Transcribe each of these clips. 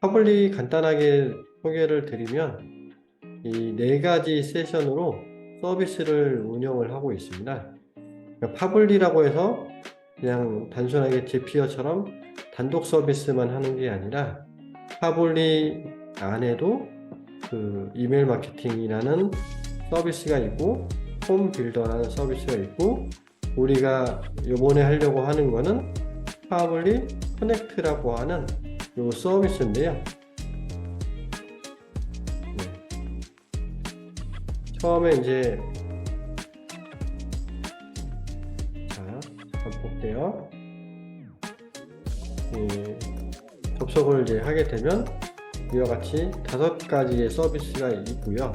파블리 간단하게 소개를 드리면 이 4가지 세션으로 서비스를 운영을 하고 있습니다. 그러니까 파블리라고 해서 그냥 단순하게 제피어처럼 단독 서비스만 하는 게 아니라 파블리 안에도 그 이메일 마케팅이라는 서비스가 있고 홈 빌더라는 서비스가 있고 우리가 이번에 하려고 하는 거는 파블리 커넥트라고 하는 요 서비스인데요. 처음에 이제 반복돼요. 접속을 이제 하게 되면 이와 같이 5가지의 서비스가 있고요.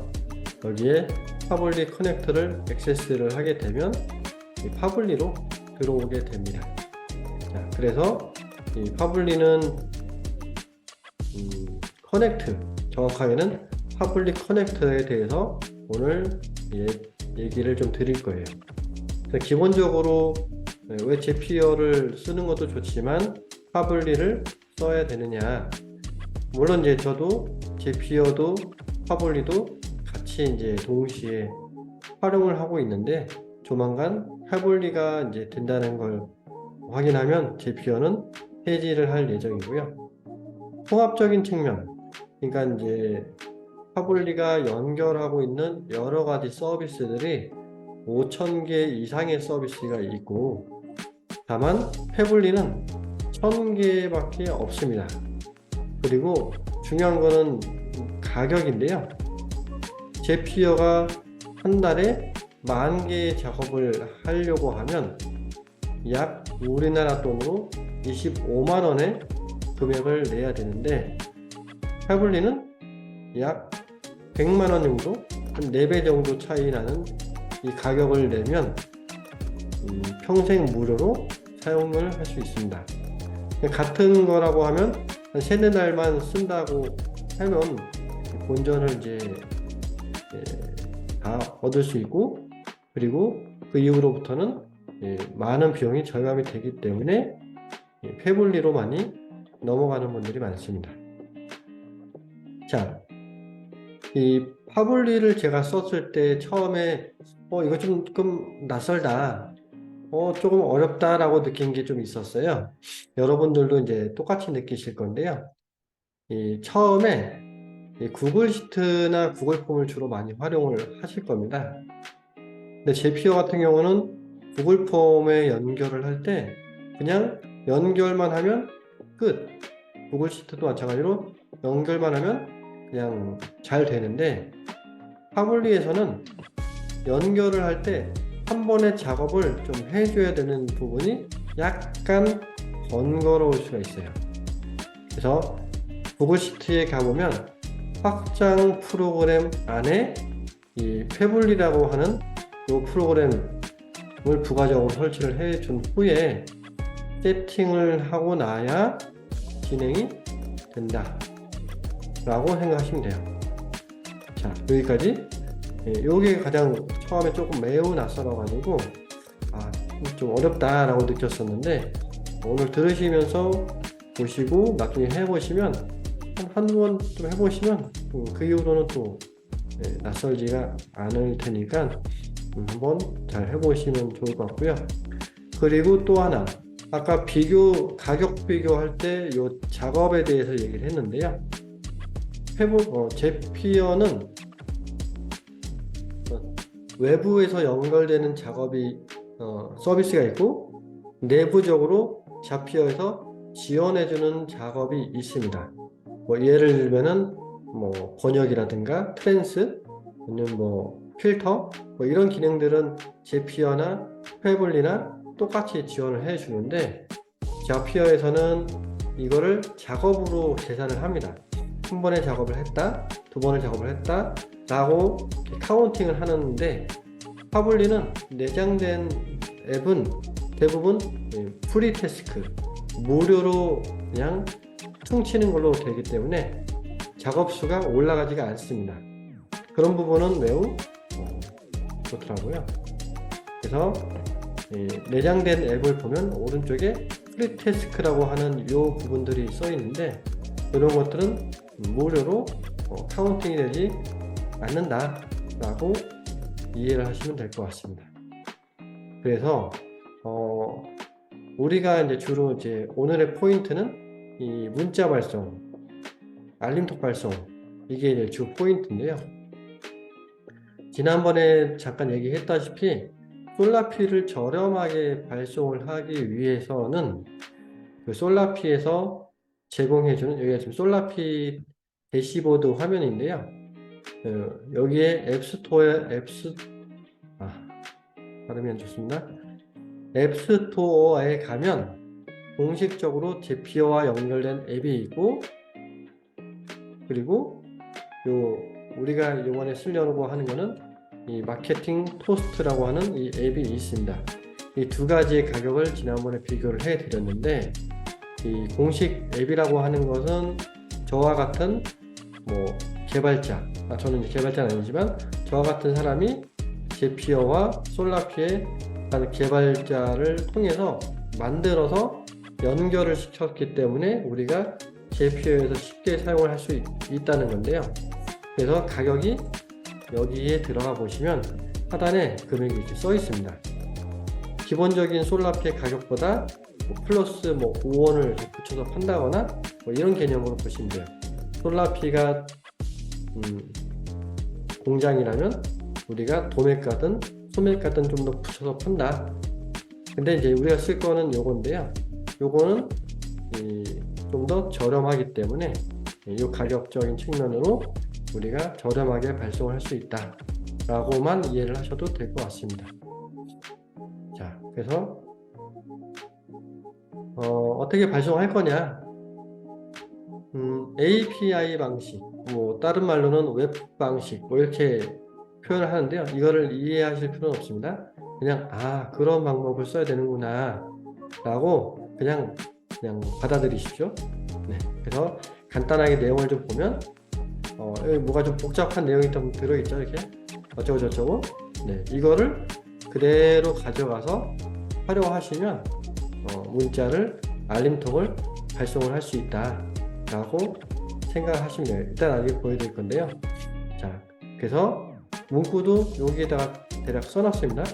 여기에 파블리 커넥트를 액세스를 하게 되면 이 파블리로 들어오게 됩니다. 자, 그래서 이 파블리는 커넥트, 정확하게는 파블리 커넥트에 대해서 오늘 얘기를 좀 드릴 거예요. 기본적으로 왜 제피어를 쓰는 것도 좋지만 파블리를 써야 되느냐? 물론 이제 저도 제피어도 파블리도 같이 이제 동시에 활용을 하고 있는데 조만간 파블리가 이제 된다는 걸 확인하면 제피어는 해지를 할 예정이고요. 통합적인 측면, 그러니까 이제 파블리가 연결하고 있는 여러 가지 서비스들이 5,000개 이상의 서비스가 있고 다만 패블리는 1,000개밖에 없습니다. 그리고 중요한 거는 가격인데요. 제피어가 한 달에 10,000개의 작업을 하려고 하면 약 우리나라 돈으로 25만원의 금액을 내야 되는데 패블리는 약 100만원 정도, 한 4배 정도 차이 나는 이 가격을 내면 평생 무료로 사용을 할 수 있습니다. 같은 거라고 하면 한 3-4달만 쓴다고 하면 본전을 이제 다 얻을 수 있고 그리고 그 이후로부터는 많은 비용이 절감이 되기 때문에 패블리로 많이 넘어가는 분들이 많습니다. 자, 이 파블리를 제가 썼을 때 처음에 이거 조금 낯설다, 조금 어렵다 라고 느낀 게 좀 있었어요. 여러분들도 이제 똑같이 느끼실 건데요. 처음에 구글 시트나 구글 폼을 주로 많이 활용을 하실 겁니다. 근데 제피어 같은 경우는 구글 폼에 연결을 할 때 그냥 연결만 하면 끝. 구글 시트도 마찬가지로 연결만 하면 그냥 잘 되는데 파블리에서는 연결을 할 때 한 번의 작업을 좀 해줘야 되는 부분이 약간 번거로울 수가 있어요. 그래서 구글 시트에 가보면 확장 프로그램 안에 이 패블리라고 하는 이 프로그램을 부가적으로 설치를 해준 후에 세팅을 하고 나야 진행이 된다 라고 생각하시면 돼요. 자, 여기까지. 요게 가장 처음에 조금 매우 낯설어 가지고 좀 어렵다 라고 느꼈었는데 오늘 들으시면서 보시고 나중에 해보시면 한두 번 좀 해보시면 그 이후로는 또 낯설지가 않을 테니까 한번 잘 해보시면 좋을 것 같고요. 그리고 또 하나, 아까 가격 비교할 때 요 작업에 대해서 얘기를 했는데요. 제피어는 외부에서 연결되는 작업이 서비스가 있고 내부적으로 자피어에서 지원해주는 작업이 있습니다. 예를 들면은 번역이라든가 트랜스, 아니면 필터, 이런 기능들은 제피어나 패블리나 똑같이 지원을 해주는데 자피어에서는 이거를 작업으로 계산을 합니다. 한 번에 작업을 했다, 2번을 작업을 했다 라고 카운팅을 하는데 파블리는 내장된 앱은 대부분 프리 태스크, 무료로 그냥 퉁치는 걸로 되기 때문에 작업 수가 올라가지가 않습니다. 그런 부분은 매우 좋더라고요. 그래서 내장된 앱을 보면 오른쪽에 프리 태스크라고 하는 이 부분들이 써 있는데 이런 것들은 무료로 카운팅이 되지 않는다라고 이해를 하시면 될 것 같습니다. 그래서 우리가 이제 주로 이제 오늘의 포인트는 이 문자 발송, 알림톡 발송, 이게 이제 주 포인트인데요. 지난번에 잠깐 얘기했다시피 솔라피를 저렴하게 발송을 하기 위해서는 그 솔라피에서 제공해주는, 여기가 지금 솔라피 대시보드 화면인데요. 여기에 발음이 안 좋습니다. 앱스토어에 가면 공식적으로 제피어와 연결된 앱이 있고, 그리고 우리가 이번에 쓰려고 하는 거는 이 마케팅 토스트라고 하는 이 앱이 있습니다. 이 두 가지의 가격을 지난번에 비교를 해 드렸는데, 이 공식 앱이라고 하는 것은 저와 같은 개발자, 저는 이제 개발자는 아니지만 저와 같은 사람이 제피어와 솔라피의 개발자를 통해서 만들어서 연결을 시켰기 때문에 우리가 제피어에서 쉽게 사용을 할 수 있다는 건데요. 그래서 가격이 여기에 들어가 보시면 하단에 금액이 이렇게 써 있습니다. 기본적인 솔라피의 가격보다 플러스 5원을 붙여서 판다거나 이런 개념으로 보시면 돼요. 솔라피가 공장이라면 우리가 도매가든 소매가든 좀 더 붙여서 판다. 근데 이제 우리가 쓸 거는 요건데요. 요거는 좀 더 저렴하기 때문에 이 가격적인 측면으로 우리가 저렴하게 발송을 할 수 있다 라고만 이해를 하셔도 될 것 같습니다. 자, 그래서 어떻게 발송할 거냐, API 방식, 다른 말로는 웹 방식, 이렇게 표현을 하는데요. 이거를 이해하실 필요는 없습니다. 그냥 그런 방법을 써야 되는구나 라고 그냥 받아들이십시오. 네, 그래서 간단하게 내용을 좀 보면 여기 뭐가 좀 복잡한 내용이 좀 들어있죠. 이렇게 어쩌고 저쩌고. 네, 이거를 그대로 가져가서 활용하시면 문자를, 알림톡을 발송을 할 수 있다 라고 생각하시면 돼요. 일단 아직 보여드릴 건데요. 자, 그래서 문구도 여기에다가 대략 써놨습니다.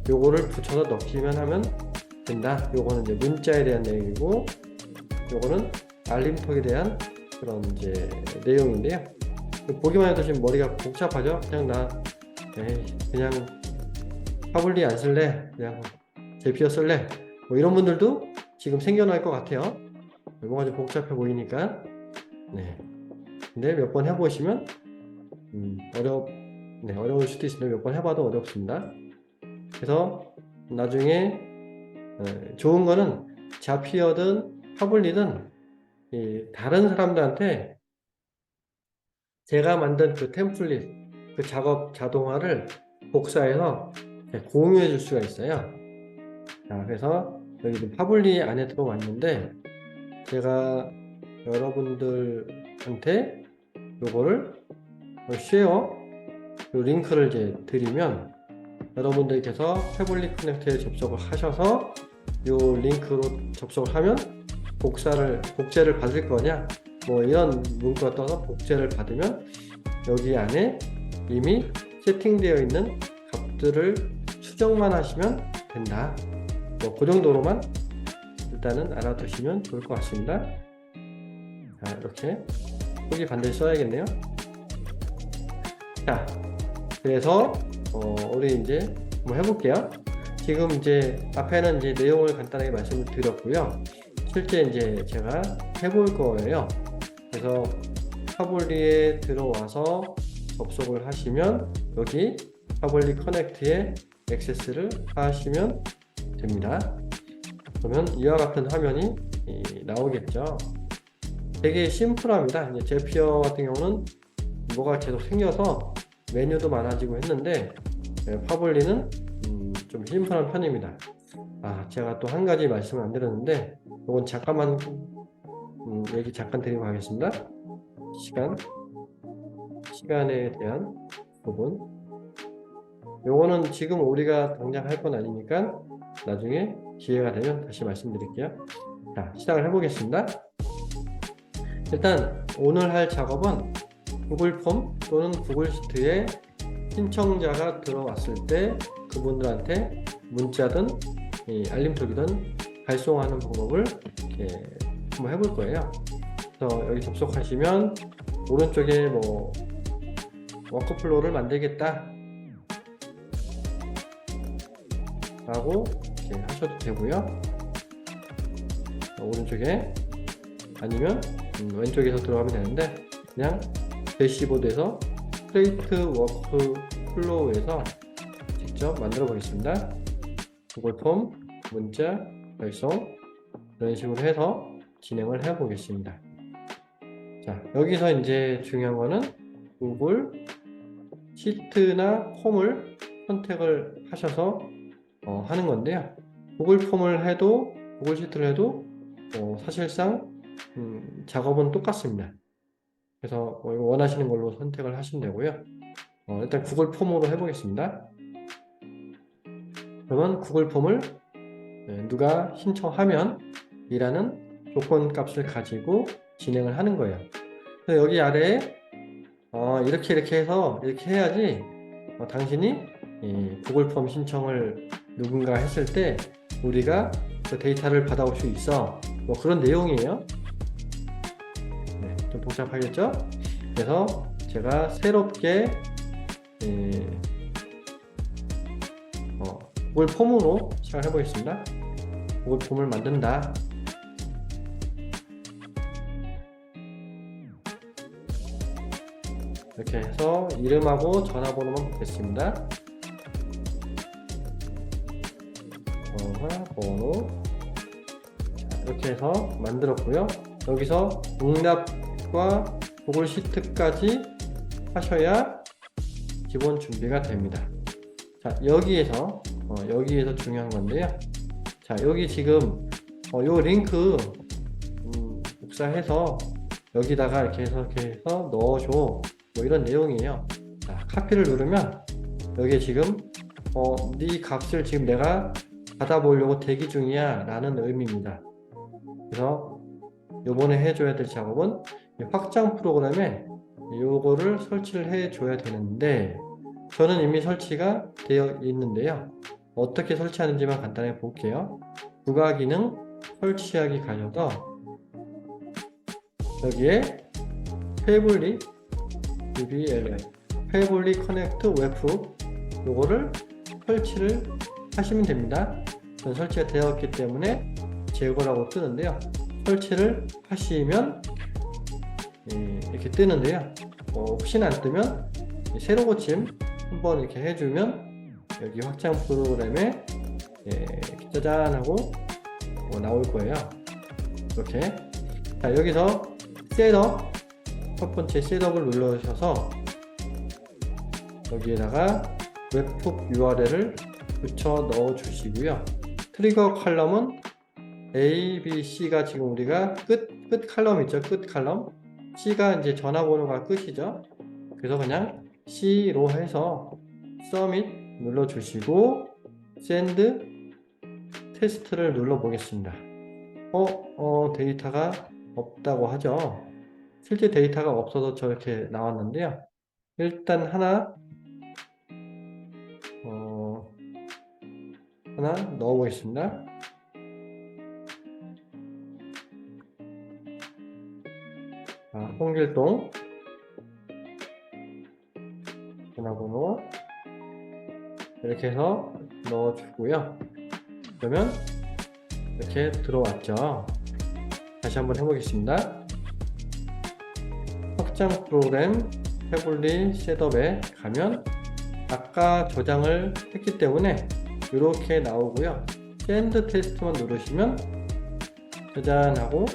요거를 붙여서 넣기만 하면 된다. 요거는 이제 문자에 대한 내용이고, 요거는 알림톡에 대한 그런 이제 내용인데요. 보기만 해도 지금 머리가 복잡하죠? 그냥 파블리 안 쓸래? 그냥 제피어 쓸래? 이런 분들도 지금 생겨날 것 같아요. 뭔가 좀 복잡해 보이니까. 네. 근데 몇 번 해보시면 어려울 수도 있습니다. 몇 번 해봐도 어렵습니다. 그래서 나중에 좋은 거는 자피어든 파블리든 다른 사람들한테 제가 만든 그 템플릿, 그 작업 자동화를 복사해서 공유해 줄 수가 있어요. 자, 그래서 여기 파블리 안에 들어왔는데, 제가 여러분들한테 요거를 쉐어 링크를 이제 드리면 여러분들께서 패블릭 커넥트에 접속을 하셔서 요 링크로 접속을 하면 복제를 받을 거냐, 이런 문구가 떠서 복제를 받으면 여기 안에 이미 세팅되어 있는 값들을 수정만 하시면 된다. 그 정도로만 일단은 알아두시면 좋을 것 같습니다. 자, 이렇게 여기 반드시 써야겠네요. 자, 그래서 우리 이제 한번 해볼게요. 지금 이제 앞에는 이제 내용을 간단하게 말씀을 드렸고요. 실제 이제 제가 해볼 거예요. 그래서 파블리에 들어와서 접속을 하시면 여기 파블리 커넥트에 액세스를 하시면 됩니다. 그러면 이와 같은 화면이 나오겠죠. 되게 심플합니다. 이제 제피어 같은 경우는 뭐가 계속 생겨서 메뉴도 많아지고 했는데, 파블리는 좀 심플한 편입니다. 제가 또 한 가지 말씀을 안 드렸는데, 이건 잠깐만 얘기 잠깐 드리고 가겠습니다. 시간에 대한 부분. 요거는 지금 우리가 당장 할 건 아니니까 나중에 기회가 되면 다시 말씀드릴게요. 자, 시작을 해보겠습니다. 일단 오늘 할 작업은 구글 폼 또는 구글 시트에 신청자가 들어왔을 때 그분들한테 문자든 알림톡이든 발송하는 방법을 이렇게 한번 해볼 거예요. 그래서 여기 접속하시면 오른쪽에 뭐 워크플로우를 만들겠다 라고 이렇게 하셔도 되고요. 오른쪽에 아니면 왼쪽에서 들어가면 되는데 그냥 대시보드에서 크리에이트 워크플로우에서 직접 만들어 보겠습니다. 구글 폼, 문자, 발송 이런 식으로 해서 진행을 해 보겠습니다. 자, 여기서 이제 중요한 거는 구글 시트나 폼을 선택을 하셔서 하는 건데요. 구글 폼을 해도 구글 시트를 해도 사실상 작업은 똑같습니다. 그래서 원하시는 걸로 선택을 하시면 되고요. 일단 구글 폼으로 해보겠습니다. 그러면 구글 폼을 누가 신청하면 이라는 조건 값을 가지고 진행을 하는 거예요. 그래서 여기 아래에 이렇게 해서 이렇게 해야지 당신이 구글 폼 신청을 누군가 했을 때 우리가 그 데이터를 받아올 수 있어. 뭐 그런 내용이에요. 네, 좀 복잡하겠죠? 그래서 제가 새롭게 구글 폼으로 시작을 해보겠습니다. 구글 폼을 만든다. 이렇게 해서 이름하고 전화번호만 보겠습니다. 전화번호. 이렇게 해서 만들었고요. 여기서 응답과 구글 시트까지 하셔야 기본 준비가 됩니다. 자, 여기에서 중요한 건데요. 자, 여기 지금 요 링크 복사해서 여기다가 이렇게 해서 넣어줘. 뭐 이런 내용이에요. 자, 카피를 누르면 여기에 지금 네 값을 지금 내가 받아보려고 대기 중이야 라는 의미입니다. 그래서 요번에 해줘야 될 작업은 확장 프로그램에 요거를 설치를 해줘야 되는데 저는 이미 설치가 되어 있는데요. 어떻게 설치하는지만 간단하게 볼게요. 부가기능 설치하기 가셔서 여기에 패블리 패블리 커넥트 웹 요거를 설치를 하시면 됩니다. 전 설치가 되었기 때문에 제거라고 뜨는데요. 설치를 하시면 이렇게 뜨는데요. 혹시나 안 뜨면 새로 고침 한번 이렇게 해주면 여기 확장 프로그램에 이렇게 짜잔 하고 나올 거예요. 이렇게. 자, 여기서 셋업 첫 번째 셋업을 눌러주셔서 여기에다가 웹톱 URL을 붙여 넣어 주시고요. 트리거 칼럼은 A, B, C가 지금 우리가 끝 칼럼 있죠? 끝 칼럼. C가 이제 전화번호가 끝이죠. 그래서 그냥 C로 해서 서밋 눌러 주시고 샌드 테스트를 눌러 보겠습니다. 데이터가 없다고 하죠. 실제 데이터가 없어서 저렇게 나왔는데요. 일단 하나 넣어 보겠습니다. 홍길동 전화번호 이렇게 해서 넣어주고요. 그러면 이렇게 들어왔죠. 다시 한번 해보겠습니다. 확장 프로그램 패블리 셋업에 가면 아까 저장을 했기 때문에 이렇게 나오고요. 샌드 테스트만 누르시면 짜잔 하고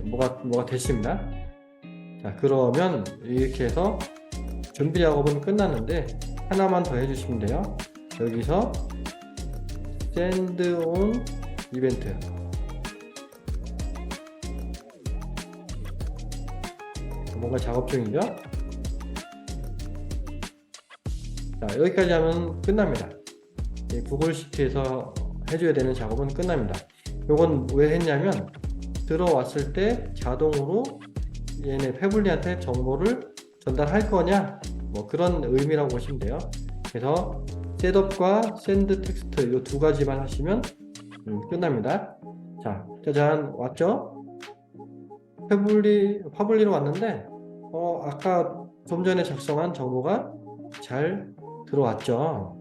뭐가 됐습니다. 자, 그러면 이렇게 해서 준비 작업은 끝났는데 하나만 더 해주시면 돼요. 여기서 샌드 온 이벤트 뭔가 작업 중이죠? 자, 여기까지 하면 끝납니다. 구글 시트에서 해줘야 되는 작업은 끝납니다. 이건 왜 했냐면 들어왔을 때 자동으로 얘네 패블리한테 정보를 전달할 거냐, 뭐 그런 의미라고 보시면 돼요. 그래서 셋업과 샌드 텍스트 이 두 가지만 하시면 끝납니다. 자, 짜잔, 왔죠? 파블리로 왔는데 아까 좀 전에 작성한 정보가 잘 들어왔죠.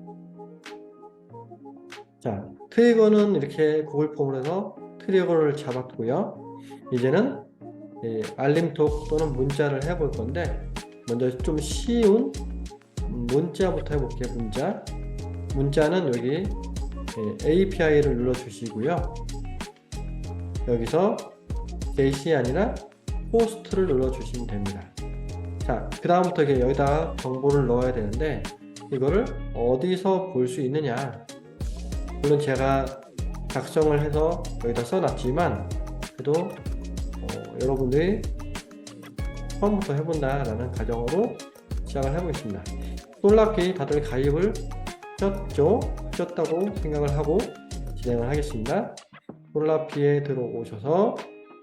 자, 트리거는 이렇게 구글 폼으로 해서 트리거를 잡았고요. 이제는 알림톡 또는 문자를 해볼 건데, 먼저 좀 쉬운 문자부터 해볼게요. 문자는 여기 API를 눌러주시고요. 여기서 get이 아니라 post를 눌러주시면 됩니다. 자, 그 다음부터 여기다 정보를 넣어야 되는데, 이거를 어디서 볼 수 있느냐. 물론 제가 작성을 해서 여기다 써놨지만, 그래도 여러분들이 처음부터 해본다라는 가정으로 시작을 해보겠습니다. 솔라피 다들 가입을 하셨다고 생각을 하고 진행을 하겠습니다. 솔라피에 들어오셔서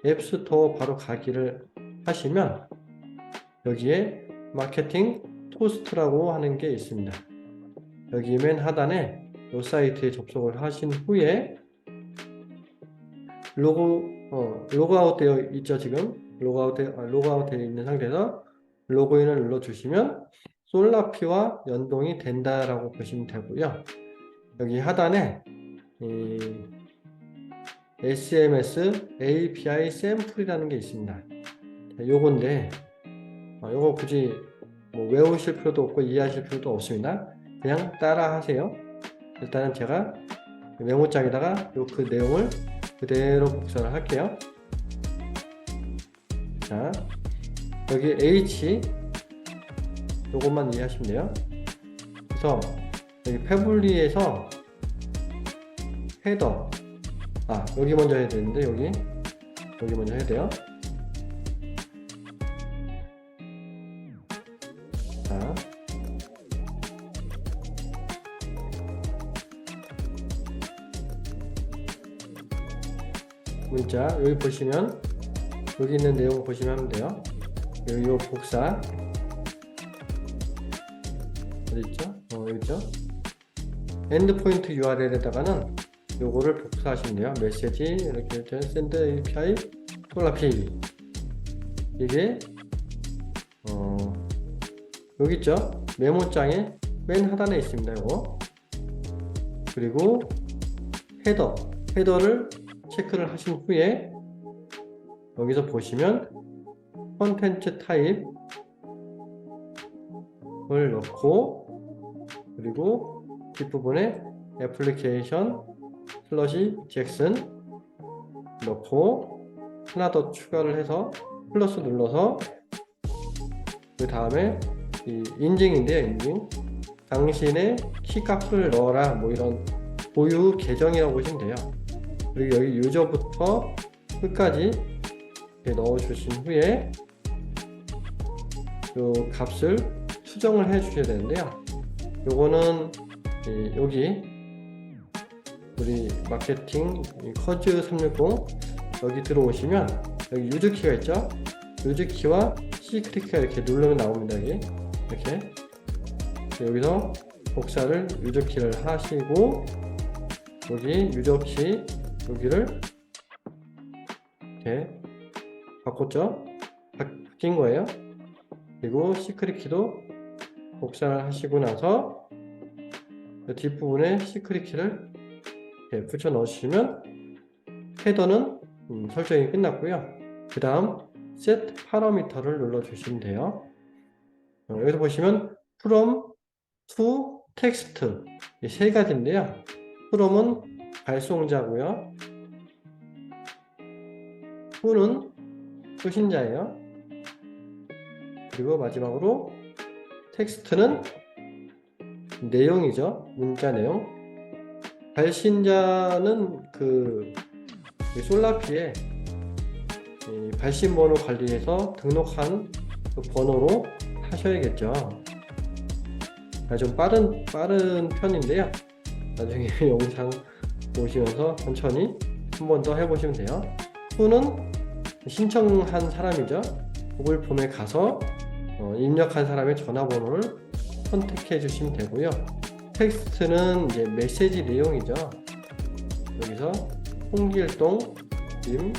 앱스토어 바로 가기를 하시면 여기에 마케팅 토스트라고 하는 게 있습니다. 여기 맨 하단에 이 사이트에 접속을 하신 후에 로그아웃 되어 있죠. 지금 로그아웃 되어 있는 상태에서 로그인을 눌러주시면 솔라피와 연동이 된다라고 보시면 되고요. 여기 하단에 SMS API 샘플이라는 게 있습니다. 요건데 요거 굳이 뭐 외우실 필요도 없고 이해하실 필요도 없습니다. 그냥 따라 하세요. 일단은 제가 메모장에다가 그 내용을 그대로 복사를 할게요. 자, 여기 H 요것만 이해하시면 돼요. 그래서 여기 패블리에서 헤더, 여기 먼저 해야 되는데 여기 먼저 해야 돼요. 자, 문자 여기 보시면 여기 있는 내용 보시면 하면 돼요. 요 복사 어디 있죠? 여기 있죠? 엔드포인트 URL에다가는 요거를 복사하시면 돼요. 메시지 이렇게 샌드 API 솔라피 이게 여기 있죠? 메모장에 맨 하단에 있습니다. 요거 그리고 헤더를 체크를 하신 후에 여기서 보시면 컨텐츠 타입을 넣고 그리고 뒷부분에 애플리케이션 /잭슨 넣고 하나 더 추가를 해서 플러스 눌러서 그 다음에 이 인증인데요. 인증 당신의 키값을 넣어라 뭐 이런 고유 계정이라고 보시면 돼요. 그리고 여기 유저부터 끝까지 이렇게 넣어 주신 후에 요 값을 수정을 해 주셔야 되는데요. 요거는 여기 우리 마케팅 커즈 360 여기 들어오시면 여기 유즈키가 있죠. 유즈키와 시크릿키가 이렇게 누르면 나옵니다. 여기 이렇게 여기서 복사를 유저키를 하시고 여기 유저키 여기를 이렇게 바꿨죠. 바뀐 거예요. 그리고 시크릿키도 복사를 하시고 나서 뒷부분에 시크릿키를 이렇게 붙여 넣으시면 헤더는 설정이 끝났고요. 그 다음 set 파라미터를 눌러 주시면 돼요. 여기서 보시면 from to text 이 세 가지인데요. from은 발송자고요. to는 수신자예요. 그리고 마지막으로 텍스트는 내용이죠. 문자 내용. 발신자는 그 솔라피에 발신 번호 관리해서 등록한 그 번호로 하셔야겠죠. 좀 빠른 편인데요. 나중에 영상 보시면서 천천히 한 번 더 해보시면 돼요. to는 신청한 사람이죠. 구글 폼에 가서 입력한 사람의 전화번호를 선택해 주시면 되고요. 텍스트는 이제 메시지 내용이죠. 여기서 홍길동 님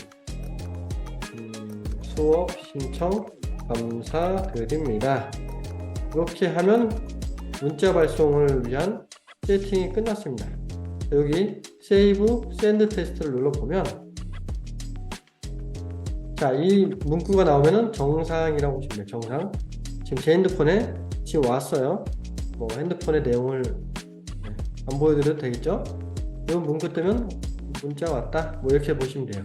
수업 신청 감사드립니다. 이렇게 하면 문자 발송을 위한 세팅이 끝났습니다. 여기 세이브 샌드 테스트를 눌러보면 자, 이 문구가 나오면은 정상이라고 보시면 돼요. 정상. 지금 제 핸드폰에 지금 왔어요. 뭐 핸드폰의 내용을 안 보여드려도 되겠죠? 이 문구 뜨면 문자 왔다. 뭐 이렇게 보시면 돼요.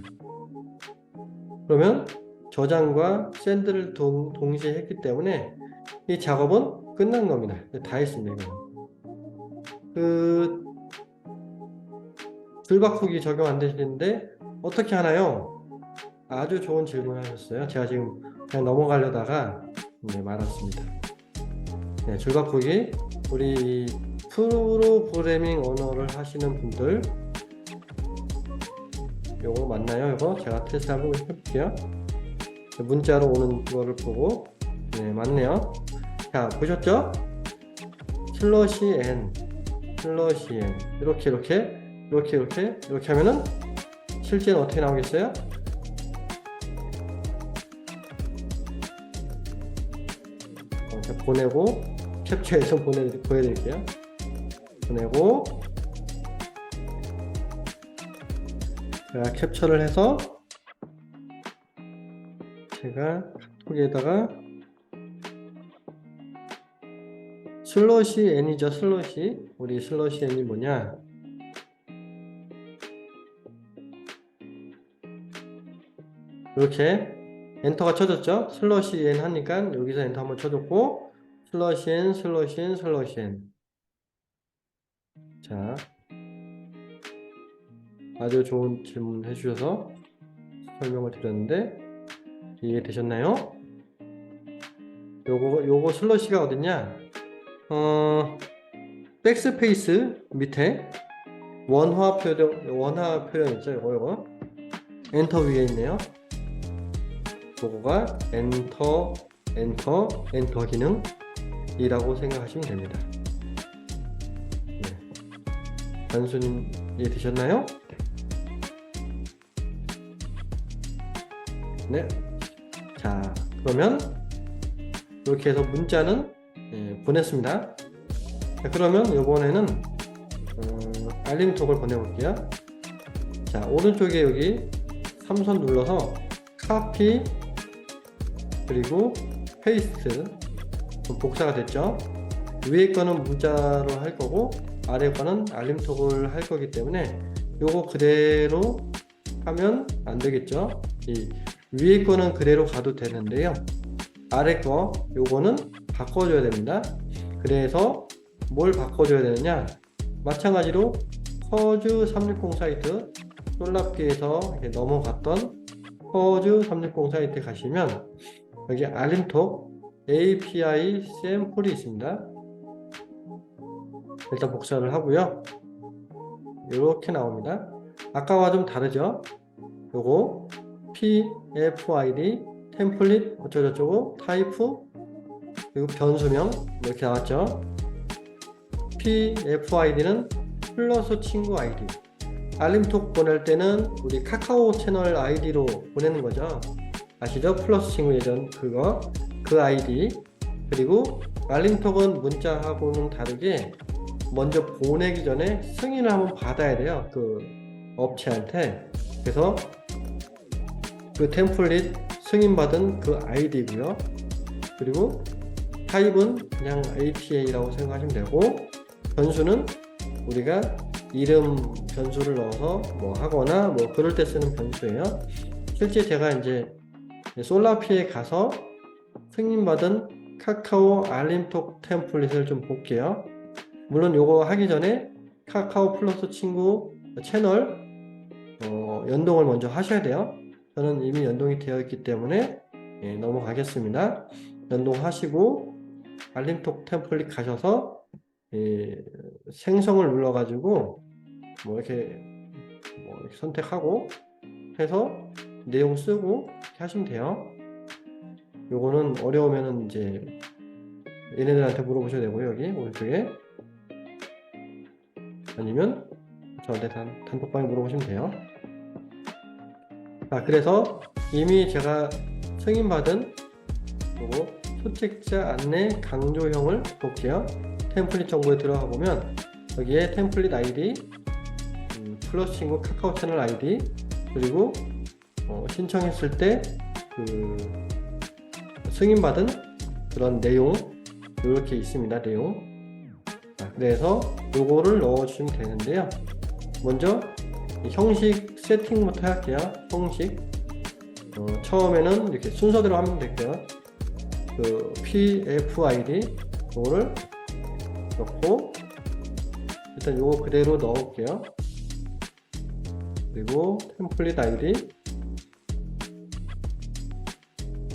그러면 저장과 샌드를 동시에 했기 때문에 이 작업은 끝난 겁니다. 다 했습니다. 이거. 줄바꾸기 적용 안 되시는데 어떻게 하나요? 아주 좋은 질문을 하셨어요. 제가 지금 그냥 넘어가려다가 말았습니다. 네, 줄바꾸기 우리 프로그래밍 언어를 하시는 분들 요거 맞나요? 이거 제가 테스트 한번 해볼게요. 문자로 오는 거를 보고 네, 맞네요. 자, 보셨죠? 슬러시 n 이렇게 하면은 실제는 어떻게 나오겠어요? 보내고 캡처해서 보여드릴게요. 보내고 제가 캡처를 해서 제가 카톡에다가 슬러시 n이죠. 슬러시 우리 슬러시 n이 뭐냐, 이렇게 엔터가 쳐졌죠. 슬러시 n 하니까 여기서 엔터 한번 쳐줬고 슬러시 n. 자, 아주 좋은 질문 해주셔서 설명을 드렸는데 이해되셨나요? 요거 슬러시가 어딨냐? 백스페이스 밑에 원화 표현 있죠? 요거 엔터 위에 있네요. 요거가 엔터 기능이라고 생각하시면 됩니다. 네. 단순히 이해되셨나요? 네. 자, 그러면 이렇게 해서 문자는 보냈습니다. 자, 그러면 이번에는 알림톡을 보내볼게요. 자, 오른쪽에 여기 3선 눌러서 카피 그리고 페이스트 복사가 됐죠. 위에 거는 문자로 할 거고 아래 거는 알림톡을 할 거기 때문에 요거 그대로 하면 안 되겠죠. 이 위에 거는 그대로 가도 되는데요. 아래 거 요거는 바꿔줘야 됩니다. 그래서 뭘 바꿔줘야 되느냐, 마찬가지로 퍼즈 360 사이트 솔랍기에서 넘어갔던 퍼즈 360 사이트에 가시면 여기 알림톡 API 샘플이 있습니다. 일단 복사를 하고요. 이렇게 나옵니다. 아까와 좀 다르죠? 요거 PFID 템플릿 어쩌고저쩌고 타이프 그리고 변수명 이렇게 나왔죠. PFID는 플러스 친구 아이디. 알림톡 보낼 때는 우리 카카오 채널 아이디로 보내는 거죠. 아시죠? 플러스 친구 예전 그 아이디. 그리고 알림톡은 문자하고는 다르게 먼저 보내기 전에 승인을 한번 받아야 돼요. 그 업체한테. 그래서 그 템플릿 승인받은 그 아이디고요. 그리고 타입은 그냥 ATA라고 생각하시면 되고, 변수는 우리가 이름 변수를 넣어서 뭐 하거나 뭐 그럴 때 쓰는 변수예요. 실제 제가 이제 솔라피에 가서 승인받은 카카오 알림톡 템플릿을 좀 볼게요. 물론 요거 하기 전에 카카오 플러스 친구 채널 연동을 먼저 하셔야 돼요. 저는 이미 연동이 되어 있기 때문에 넘어가겠습니다. 연동하시고 알림톡 템플릿 가셔서 생성을 눌러 가지고 뭐 이렇게 선택하고 해서 내용 쓰고 이렇게 하시면 돼요. 요거는 어려우면은 이제 얘네들한테 물어보셔도 되고요. 여기 오른쪽에 아니면 저한테 단톡방에 물어보시면 돼요. 그래서 이미 제가 승인받은 요거 소책자 안내 강조형을 볼게요. 템플릿 정보에 들어가 보면 여기에 템플릿 아이디, 플러스 친구 카카오 채널 아이디, 그리고 신청했을 때 그 승인받은 그런 내용 이렇게 있습니다. 내용. 그래서 요거를 넣어주시면 되는데요. 먼저 형식 세팅부터 할게요. 형식. 처음에는 이렇게 순서대로 하면 될게요. 그 PFID 요거를 넣고 일단 요거 그대로 넣을게요. 그리고 템플릿 아이디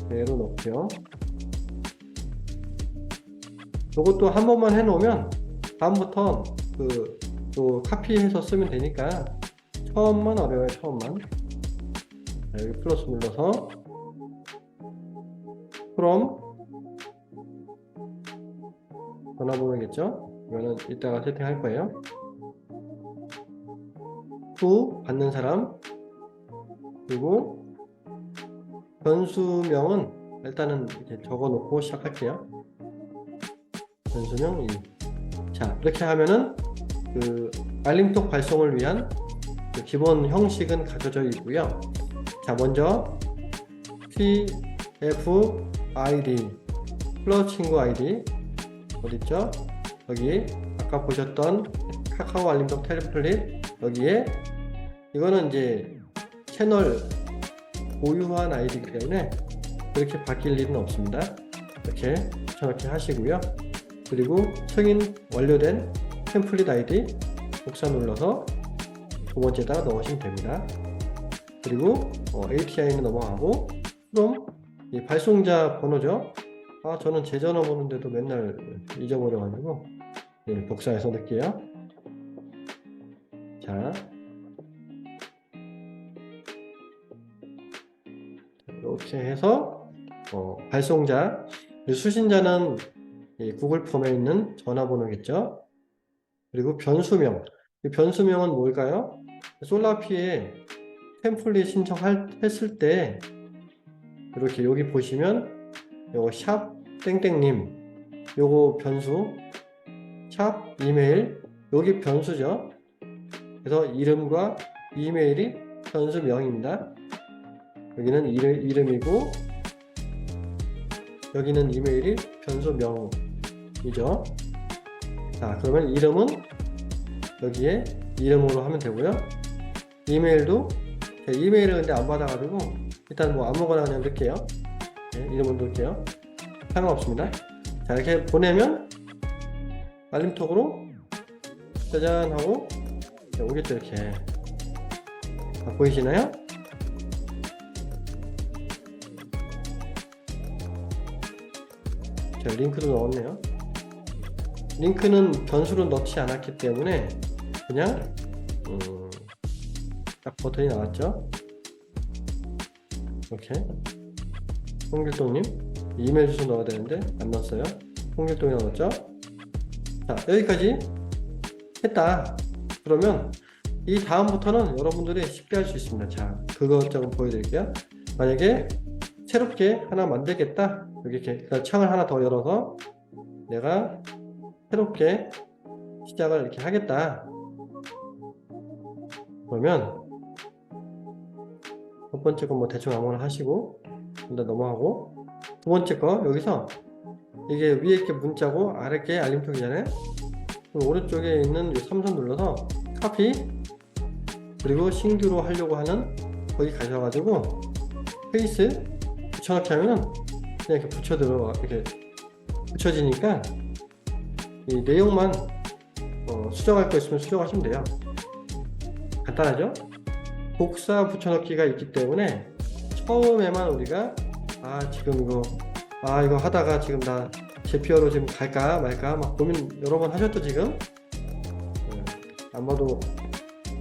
그대로 넣을게요. 요것도 한 번만 해 놓으면 다음부터 또 카피해서 쓰면 되니까 처음만 어려워요. 처음만. 여기 플러스 눌러서 from 전화번호겠죠? 이거는 이따가 세팅할 거예요. to 받는 사람, 그리고 변수명은 일단은 이렇게 적어 놓고 시작할게요. 변수명 2. 자, 이렇게 하면은 그 알림톡 발송을 위한 그 기본 형식은 갖춰져 있고요. 자, 먼저 PFID 플러스 친구 아이디 어딨죠? 여기 아까 보셨던 카카오 알림톡 템플릿 여기에 이거는 이제 채널 보유한 아이디이기 때문에 그렇게 바뀔 일은 없습니다. 이렇게 저렇게 하시고요. 그리고 승인 완료된 템플릿 아이디 복사 눌러서 두 번째에다가 넣으시면 됩니다. 그리고 API는 넘어가고 그럼 이 발송자 번호죠. 저는 제 전화번호인데도 맨날 잊어버려가지고 복사해서 넣을게요. 자, 이렇게 해서 발송자, 수신자는 이 구글 폼에 있는 전화번호겠죠. 그리고 변수명, 이 변수명은 뭘까요? 솔라피에 템플릿 신청했을 때 이렇게 여기 보시면 요거 샵 땡땡님 요거 변수, 샵 이메일 여기 변수죠. 그래서 이름과 이메일이 변수명입니다. 여기는 이름이고 여기는 이메일이 변수명이죠. 자, 그러면 이름은 여기에 이름으로 하면 되고요. 이메일도 제 이메일을 근데 안 받아가지고 일단 뭐 아무거나 그냥 넣을게요. 네, 이름을 넣을게요. 상관없습니다. 자, 이렇게 보내면 알림톡으로 짜잔 하고 오겠죠. 이렇게 보이시나요? 자, 링크도 넣었네요. 링크는 변수로 넣지 않았기 때문에 그냥 딱 버튼이 나왔죠. 이렇게 홍길동님 이메일 주소 넣어야 되는데 안 넣었어요. 홍길동이 넣었죠. 자, 여기까지 했다. 그러면 이 다음부터는 여러분들이 쉽게 할 수 있습니다. 자, 그것 좀 보여드릴게요. 만약에 새롭게 하나 만들겠다. 여기 이렇게 창을 하나 더 열어서 내가 새롭게 시작을 이렇게 하겠다. 그러면 첫 번째 거 뭐 대충 아무거나 하시고 일단 넘어가고 두 번째 거 여기서 이게 위에 이렇게 문자고 아래 게 알림톡이잖아요. 그럼 오른쪽에 있는 이 3선 눌러서 카피 그리고 신규로 하려고 하는 거기 가셔가지고 페이스 붙여넣기 하면은 그냥 이렇게 이렇게 붙여지니까 이 내용만 수정할 거 있으면 수정하시면 돼요. 간단하죠? 복사 붙여넣기가 있기 때문에 처음에만 우리가 지금 이거 하다가 지금 나 제피어로 지금 갈까 말까 막 고민 여러 번 하셨죠 지금? 안 봐도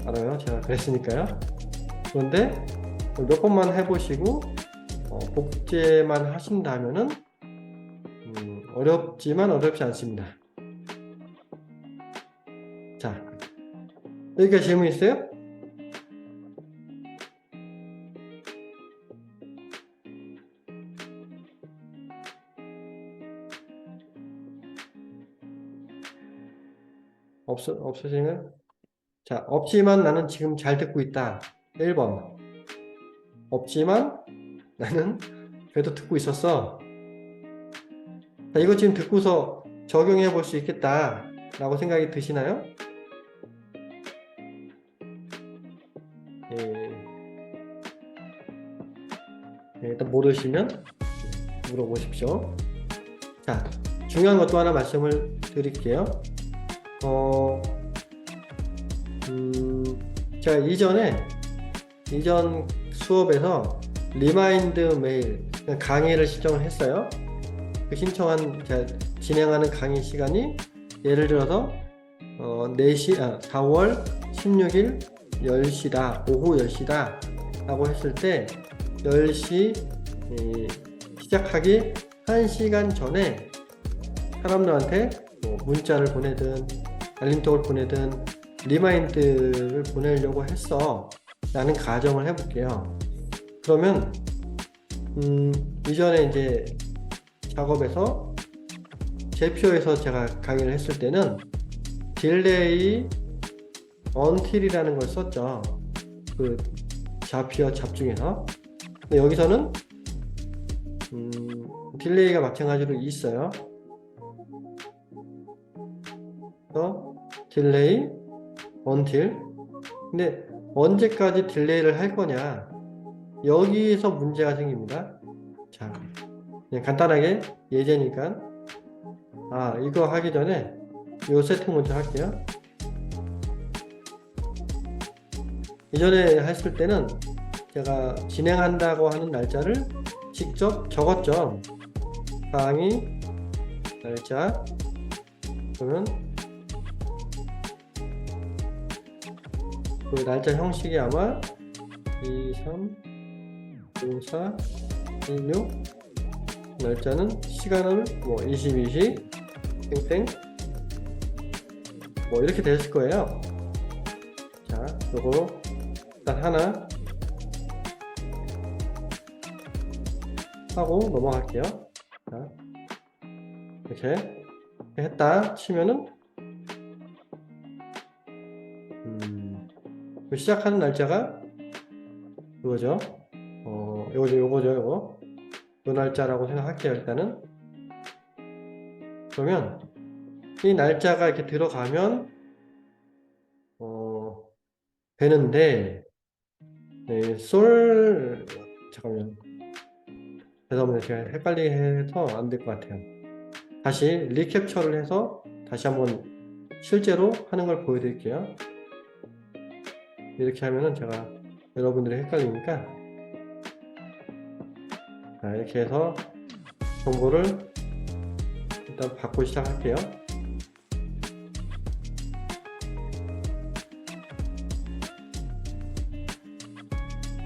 알아요. 제가 그랬으니까요. 그런데 몇 번만 해보시고 복제만 하신다면은 어렵지만 어렵지 않습니다. 자, 여기까지 질문 있어요? 없으시면? 자, 없지만 나는 지금 잘 듣고 있다. 1번. 없지만 나는 그래도 듣고 있었어. 자, 이거 지금 듣고서 적용해 볼 수 있겠다 라고 생각이 드시나요? 일단 모르시면 물어보십시오. 자, 중요한 것도 하나 말씀을 드릴게요. 제가 이전 수업에서 리마인드 메일 강의를 신청을 했어요. 그 신청한 제가 진행하는 강의 시간이 예를 들어서 4월 16일 10시다, 오후 10시다 라고 했을 때 10시 시작하기 1시간 전에 사람들한테 문자를 보내든 알림톡을 보내든 리마인드를 보내려고 했어 라는 가정을 해볼게요. 그러면 이전에 이제 작업에서 제표에서 제가 강의를 했을 때는 딜레이 until이라는 걸 썼죠. 그 잡히어 잡중에서. 근데 여기서는 딜레이가 마찬가지로 있어요. 그래서 딜레이 until. 근데 언제까지 딜레이를 할 거냐, 여기서 문제가 생깁니다. 자, 그냥 간단하게 예제니까 이거 하기 전에 이 세팅 먼저 할게요. 이전에 했을 때는 제가 진행한다고 하는 날짜를 직접 적었죠. 강의 날짜. 그러면 그 날짜 형식이 아마 2, 3, 5, 4, 2, 6. 날짜는 시간은 22시 땡땡 이렇게 됐을 거예요. 자, 요거 일단 하나 하고 넘어갈게요. 자, 이렇게 했다 치면은 시작하는 날짜가 이거죠. 요거죠. 요 날짜라고 생각할게요. 일단은. 그러면 이 날짜가 이렇게 들어가면 되는데, 잠깐만요. 죄송합니다. 제가 헷갈리게 해서 안 될 것 같아요. 다시 리캡처를 해서 다시 한번 실제로 하는 걸 보여드릴게요. 이렇게 하면은 제가 여러분들이 헷갈리니까, 자, 이렇게 해서 정보를 일단 받고 시작할게요.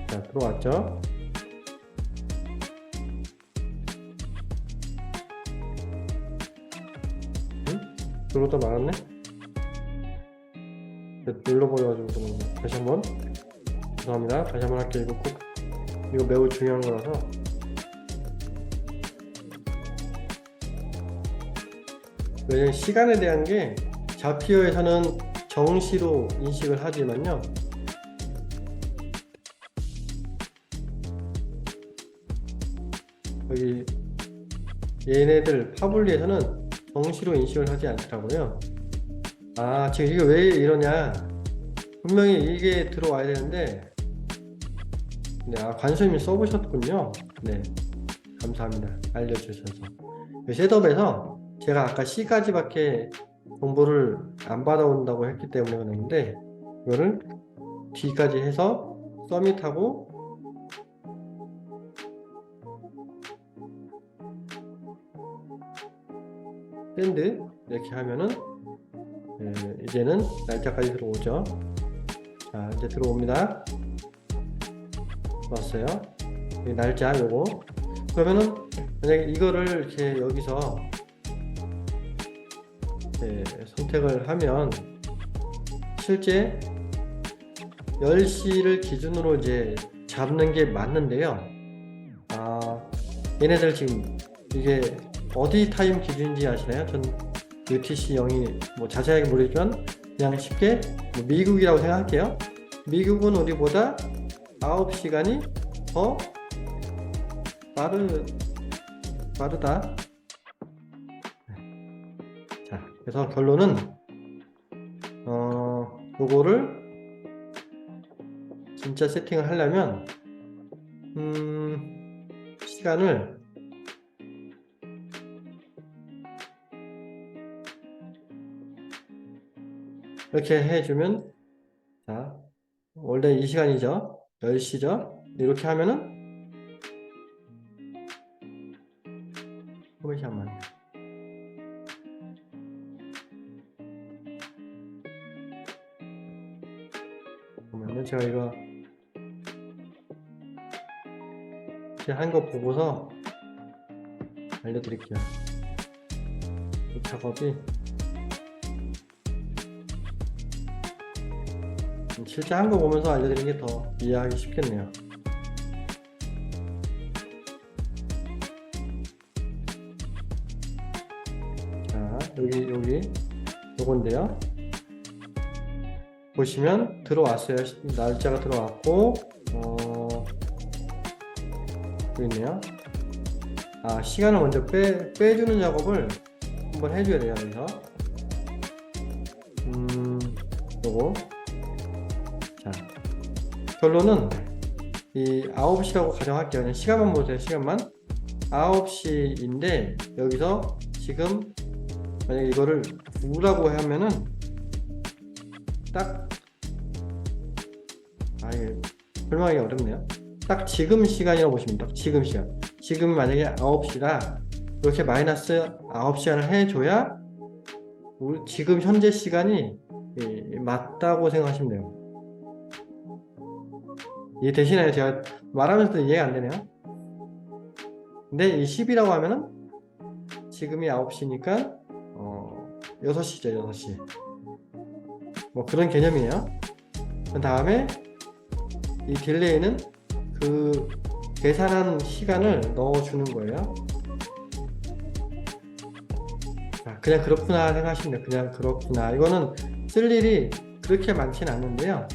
자, 들어왔죠? 들어오다 말았네? 눌러버려가지고 그런 거. 다시 한번. 죄송합니다. 다시 한번 할게요. 이거 매우 중요한 거라서. 왜냐면 시간에 대한 게 자피어에서는 정시로 인식을 하지만요, 여기 얘네들 파블리에서는 정시로 인식을 하지 않더라고요. 지금 이게 왜 이러냐, 분명히 이게 들어와야 되는데, 네, 관수님이 써보셨군요. 네, 감사합니다. 알려주셔서. 셋업에서 제가 아까 C까지밖에 정보를 안 받아온다고 했기 때문에 그러는데, 이거를 D까지 해서 서밋하고 샌드 이렇게 하면은 이제는 날짜까지 들어오죠. 자, 이제 들어옵니다. 왔어요. 이 날짜 요거. 그러면은 만약에 이거를 이렇게 여기서 선택을 하면 실제 10시를 기준으로 이제 잡는 게 맞는데요. 얘네들 지금 이게 어디 타임 기준인지 아시나요? 전 UTC 0이 뭐 자세하게 모르지만 그냥 쉽게 뭐 미국이라고 생각할게요. 미국은 우리보다 9시간이 더 빠르다. 자, 그래서 결론은 요거를 진짜 세팅을 하려면 시간을 이렇게 해주면, 자, 원래 이 시간이죠. 10시죠. 이렇게 하면은 잠깐만. 그러면 제가 이거 한 거 보고서 알려드릴게요. 이 작업이 실제 한 거 보면서 알려드리는 게 더 이해하기 쉽겠네요. 자, 여기 요건데요. 보시면 들어왔어요. 날짜가 들어왔고, 여기 있네요. 시간을 먼저 빼주는 작업을 한번 해줘야 돼요. 여기서 요거. 자, 결론은 이 9시라고 가정할게요. 그냥 시간만 보세요. 시간만 9시인데 여기서 지금 만약에 이거를 9라고 하면은 딱 이게 설명하기 어렵네요. 딱 지금 시간이라고 보시면 딱 지금 시간. 지금 만약에 9시라 이렇게 마이너스 9시간을 해줘야 지금 현재 시간이 맞다고 생각하시면 돼요. 이해되시나요? 제가 말하면서도 이해가 안 되네요. 근데 이 10이라고 하면은 지금이 9시니까 6시죠. 6시. 뭐 그런 개념이에요. 그 다음에 이 딜레이는 그 계산한 시간을 넣어주는 거예요. 그냥 그렇구나 생각하시면 돼요. 그냥 그렇구나. 이거는 쓸 일이 그렇게 많지는 않는데요.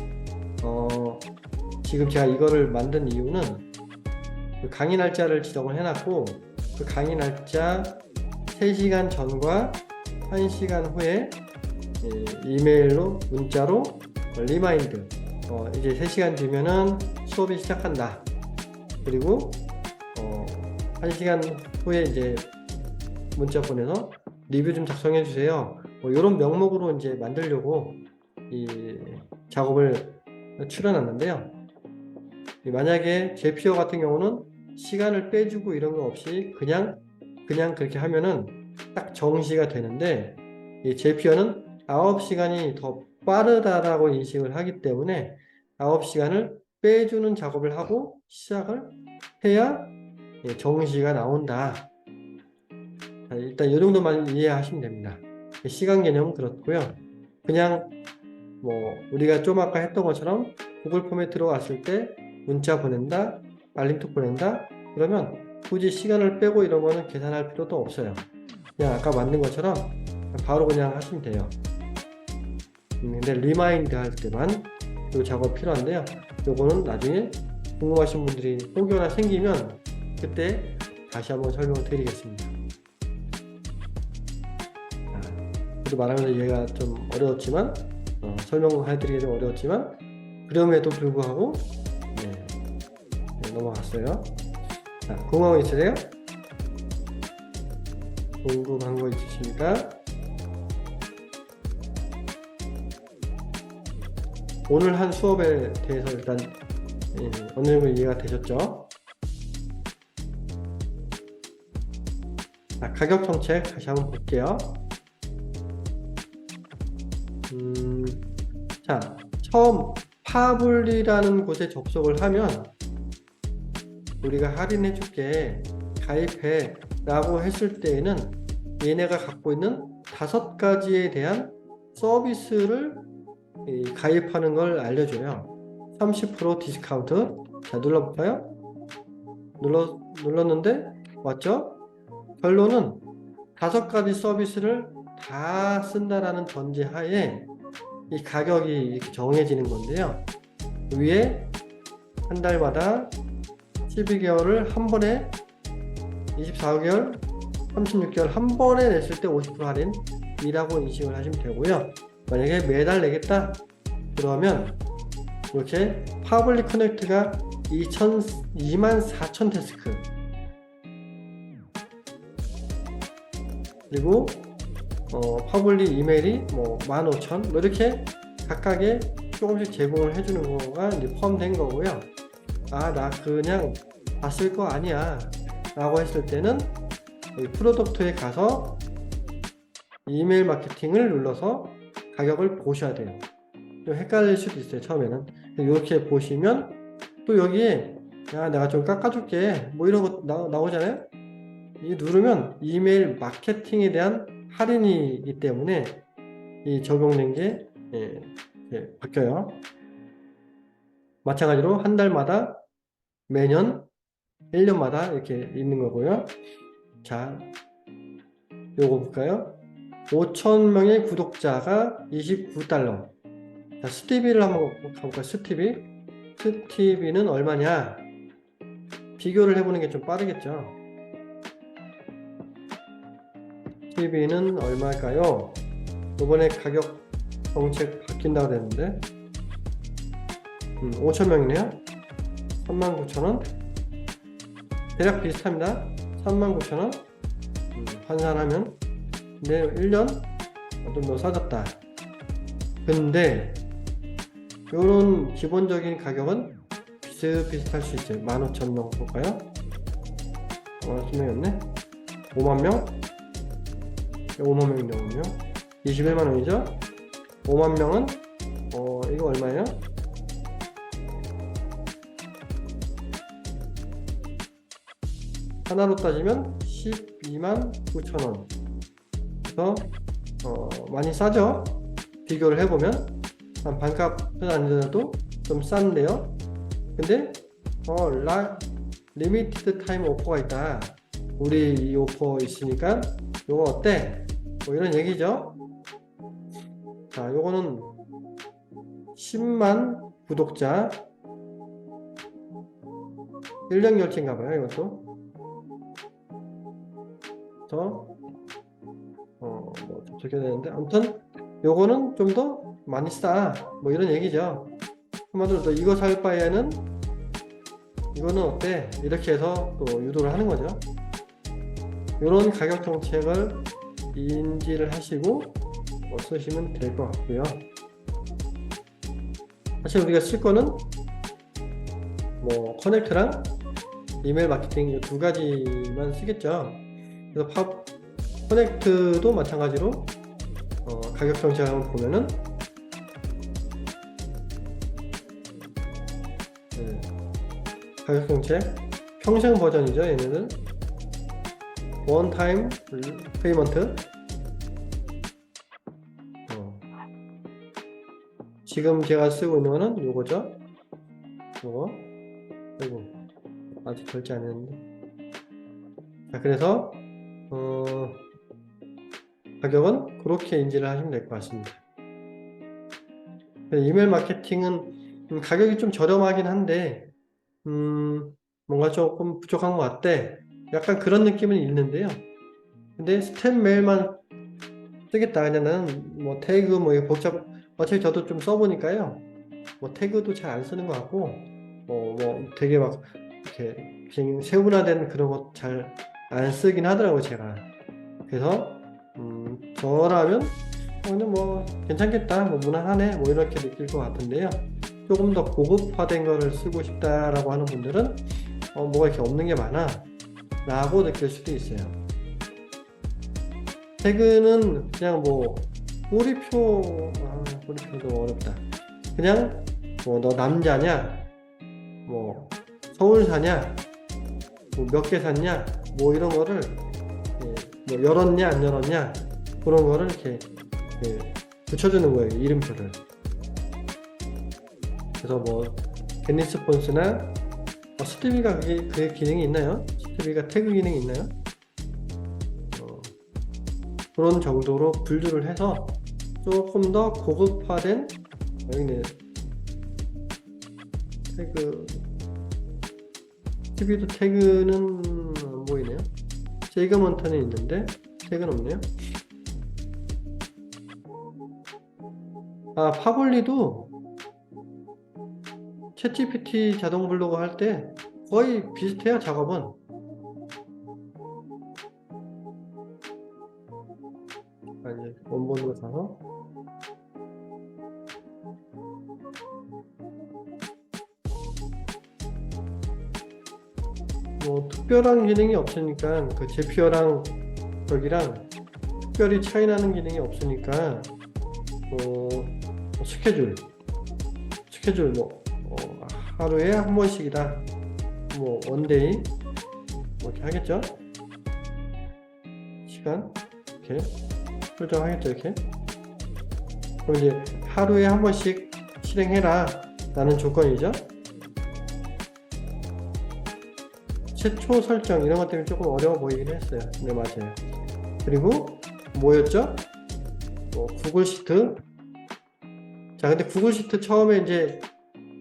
지금 제가 이거를 만든 이유는 그 강의 날짜를 지정을 해놨고 그 강의 날짜 3시간 전과 1시간 후에 이메일로 문자로 리마인드 이제 3시간 뒤면은 수업이 시작한다. 그리고 1시간 후에 이제 문자 보내서 리뷰 좀 작성해 주세요. 이런 명목으로 이제 만들려고 이 작업을 추려놨는데요. 만약에 제피어 같은 경우는 시간을 빼주고 이런 거 없이 그냥 그렇게 하면은 딱 정시가 되는데 이 제피어는 9시간이 더 빠르다라고 인식을 하기 때문에 9시간을 빼주는 작업을 하고 시작을 해야 정시가 나온다. 일단 이 정도만 이해하시면 됩니다. 시간 개념은 그렇고요. 그냥 뭐 우리가 좀 아까 했던 것처럼 구글 폼에 들어왔을 때 문자 보낸다, 알림톡 보낸다 그러면 굳이 시간을 빼고 이런 거는 계산할 필요도 없어요. 그냥 아까 만든 것처럼 바로 그냥 하시면 돼요. 근데 리마인드 할 때만 이 작업 필요한데요. 요거는 나중에 궁금하신 분들이 혹여나 생기면 그때 다시 한번 설명을 드리겠습니다. 저도 말하면서 이해가 좀 어려웠지만 설명해드리기 좀 어려웠지만 그럼에도 불구하고 넘어갔어요. 궁금한 거 있으세요? 궁금한 거 있으십니까? 오늘 한 수업에 대해서 일단 어느 정도 이해가 되셨죠? 가격 정책 다시 한번 볼게요. 자, 처음 파블리라는 곳에 접속을 하면 우리가 할인해 줄게, 가입해 라고 했을 때에는 얘네가 갖고 있는 5가지에 대한 서비스를 가입하는 걸 알려줘요. 30% 디스카운트. 자, 눌러볼까요? 눌렀는데 맞죠? 결론은 5가지 서비스를 다 쓴다라는 전제하에 이 가격이 이렇게 정해지는 건데요. 위에 한 달마다 12개월을 한 번에, 24개월, 36개월 한 번에 냈을 때 50% 할인이라고 인식을 하시면 되고요. 만약에 매달 내겠다 그러면 이렇게 파블릭 커넥트가 24,000 태스크, 그리고 파블릭 이메일이 뭐 15,000 뭐 이렇게 각각의 조금씩 제공을 해주는 거가 이제 포함된 거고요. 아, 나 그냥 다 쓸 거 아니야 라고 했을 때는 여기 프로덕트에 가서 이메일 마케팅을 눌러서 가격을 보셔야 돼요. 좀 헷갈릴 수도 있어요, 처음에는. 이렇게 보시면 또 여기에 야, 내가 좀 깎아줄게 뭐 이런 거 나오잖아요. 이 누르면 이메일 마케팅에 대한 할인이기 때문에 이 적용된 게 바뀌어요. 마찬가지로 한 달마다, 매년, 1년마다 이렇게 있는 거고요. 자, 요거 볼까요? 5,000명의 구독자가 $29. 자, 스티비를 한번 가볼까요? 스티비는 얼마냐? 비교를 해보는 게 좀 빠르겠죠. 스티비는 얼마일까요? 이번에 가격 정책 바뀐다고 그랬는데 5,000명이네요. 39,000원. 대략 비슷합니다. 39,000원. 환산하면 근데 1년 좀 더 싸졌다. 근데 요런 기본적인 가격은 비슷비슷할 수 있어요. 15,000명 볼까요? 15,000명이었네. 50,000명? 50,000명이군요. 21만원이죠? 50,000명은 이거 얼마예요? 하나로 따지면 129,000원. 그래서 많이 싸죠? 비교를 해보면 한 반값은 아니더라도 좀 싼데요. 근데 리미티드 타임 오퍼가 있다. 우리 이 오퍼 있으니까 요거 어때? 뭐 이런 얘기죠. 자, 요거는 10만 구독자 1년 결제인가봐요. 이것도 뭐 접속해야 되는데, 아무튼 요거는 좀 더 많이 싸, 뭐 이런 얘기죠. 한마디로 또 이거 살 바에는 이거는 어때? 이렇게 해서 또 유도를 하는 거죠. 요런 가격 정책을 인지를 하시고 쓰시면 될 것 같고요. 사실 우리가 쓸 거는 뭐 커넥트랑 이메일 마케팅 이 2가지만 쓰겠죠. 그래서 커넥트도 마찬가지로 가격 정책을 한번 보면은 가격 정책 평생 버전이죠. 얘네는 원타임 페이먼트. 지금 제가 쓰고 있는 거는 요거죠. 요거. 아이고, 아직 결제 안 했는데. 자, 그래서 가격은 그렇게 인지를 하시면 될 것 같습니다. 이메일 마케팅은 가격이 좀 저렴하긴 한데 뭔가 조금 부족한 것 같대. 약간 그런 느낌은 있는데요. 근데 스텝 메일만 쓰겠다. 그냥 나는 뭐 태그 뭐 이거 어차피 저도 좀 써보니까요. 뭐 태그도 잘 안 쓰는 것 같고 뭐 되게 막 이렇게 그냥 세분화된 그런 거 잘 안 쓰긴 하더라고요, 제가. 그래서 저라면 근데 뭐 괜찮겠다, 뭐 무난하네, 뭐 이렇게 느낄 것 같은데요. 조금 더 고급화된 거를 쓰고 싶다라고 하는 분들은 뭐가 이렇게 없는 게 많아 라고 느낄 수도 있어요. 태그는 그냥 뭐 꼬리표도 어렵다. 그냥 뭐 너 남자냐, 뭐 서울 사냐, 뭐 몇 개 샀냐, 뭐 이런 거를 뭐 열었냐 안 열었냐 그런 거를 이렇게 붙여주는 거예요, 이름표를. 그래서 뭐 겟리스폰스나 스티비가 그게 기능이 있나요? 스티비가 태그 기능이 있나요? 그런 정도로 분류를 해서 조금 더 고급화된, 여기는 태그, 스티비도 태그는 안 보이네요. 세그먼트는 있는데 태그는 없네요. 파블리도 챗GPT 자동 블로그 할 때 거의 비슷해요, 작업은. 이제 원본으로 가서 뭐 특별한 기능이 없으니까, 그 제피어랑 저기랑 특별히 차이 나는 기능이 없으니까 스케줄 뭐 하루에 한 번씩이다, 뭐 원데이 뭐 이렇게 하겠죠. 시간 이렇게 설정하겠죠. 이렇게. 그럼 이제 하루에 한 번씩 실행해라 라는 조건이죠. 최초 설정 이런 것 때문에 조금 어려워 보이긴 했어요. 네, 맞아요. 그리고 뭐였죠? 구글 시트. 자, 근데 구글 시트 처음에 이제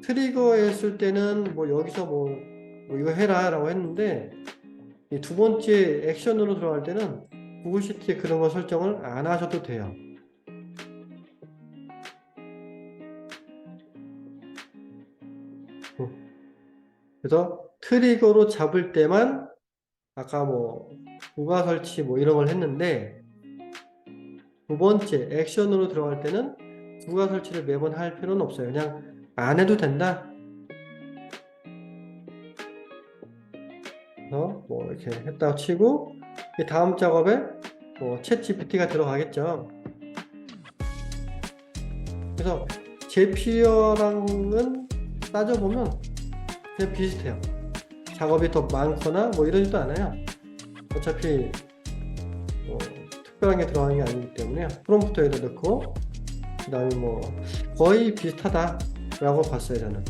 트리거 했을 때는 뭐 여기서 뭐 이거 해라 라고 했는데, 이 두 번째 액션으로 들어갈 때는 구글 시트에 그런 거 설정을 안 하셔도 돼요. 그래서 트리거로 잡을 때만 아까 뭐 부가 설치 뭐 이런 걸 했는데, 두 번째 액션으로 들어갈 때는 부가 설치를 매번 할 필요는 없어요. 그냥 안 해도 된다. 그래서 뭐 이렇게 했다고 치고, 이 다음 작업에 챗 GPT가 들어가겠죠. 그래서 제피어랑은 따져보면 그냥 비슷해요. 작업이 더 많거나 뭐 이러지도 않아요. 어차피 특별한 게 들어가는 게 아니기 때문에 프롬프트에다 넣고, 그 다음에 뭐 거의 비슷하다 라고 봤어요, 저는.